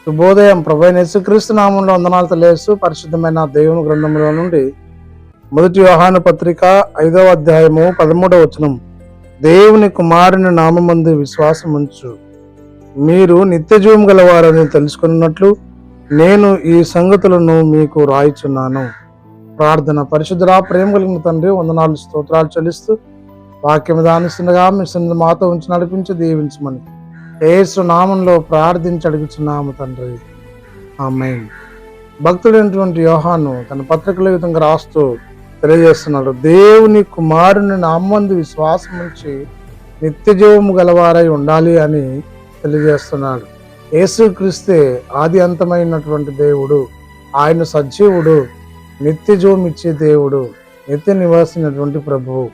శుభోదయం. ప్రభువైన యేసుక్రీస్తు నామంలో వందనాలు తెలియజేస్తూ పరిశుద్ధమైన దేవుని గ్రంథంలో నుండి మొదటి యోహాను పత్రిక 5వ అధ్యాయము 13వ వచనం. దేవుని కుమారుని నామమందు విశ్వాసం ఉంచు మీరు నిత్యజీవం గలవారని తెలుసుకున్నట్లు నేను ఈ సంగతులను మీకు రాయిచున్నాను. ప్రార్థన. పరిశుద్ధుడా, ప్రేమ కలిగిన తండ్రి, వందనాలు స్తోత్రాలు చెల్లిస్తూ వాక్యం దానిస్తుండగా మీ సన్నిధి మాతో ఉంచి నడిపించి దీవించమని యేసు నామంలో ప్రార్థించి అడుగుచున్నాము తండ్రి, ఆమేన్. భక్తుడైనటువంటి యోహాను తన పత్రికలో విధంగా రాస్తూ తెలియజేస్తున్నాడు, దేవుని కుమారుని నామందు విశ్వాసం ఉంచి నిత్యజీవము గలవారై ఉండాలి అని తెలియజేస్తున్నాడు. యేసుక్రీస్తే ఆది అంతమైనటువంటి దేవుడు, ఆయన సజీవుడు, నిత్యజీవం ఇచ్చే దేవుడు, నిత్య నివాసినటువంటి ప్రభువు.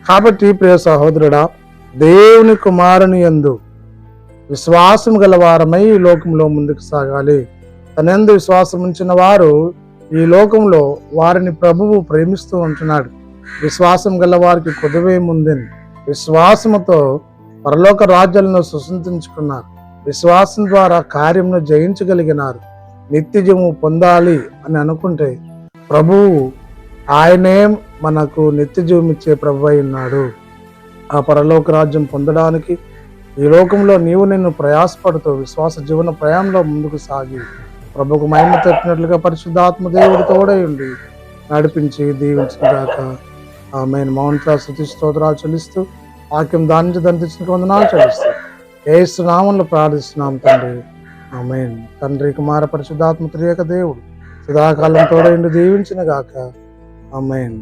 కాబట్టి ప్రియ సహోదరుడా, దేవుని కుమారుని యందు విశ్వాసం గలవారమై ఈ లోకంలో ముందుకు సాగాలి. తనందు విశ్వాసం ఉంచిన వారు ఈ లోకంలో వారిని ప్రభువు ప్రేమిస్తూ ఉంటున్నాడు. విశ్వాసం గల వారికి కొదువేముందని విశ్వాసముతో పరలోక రాజ్యాలను సుసంతించుకున్నారు. విశ్వాసం ద్వారా కార్యమును జయించగలిగినారు. నిత్యజీవము పొందాలి అని అనుకుంటే ప్రభువు ఆయనే మనకు నిత్యజీవం ఇచ్చే ప్రభు అయి ఉన్నాడు. ఆ పరలోక రాజ్యం పొందడానికి ఈ లోకంలో నీవు నిన్ను ప్రయాసపడుతూ విశ్వాస జీవన ప్రయాణంలో ముందుకు సాగి ప్రభుకు మహిమ తెచ్చినట్లుగా పరిశుద్ధాత్మ దేవుడు తోడై ఉండి నడిపించి దీవించుగాక. ఆమేన్. మౌనంగా స్తుతి స్తోత్రాలు చెల్లిస్తూ వాక్యం దాని నుంచి దంతించిన వందనాలు చెల్లిస్తూ యేసు నామములో ప్రార్థిస్తున్నాం తండ్రి, ఆమేన్. తండ్రి, కుమార, పరిశుద్ధాత్మ త్రియేక దేవుడు సదాకాలం తోడై ఉండి దీవించుగాక. ఆమేన్.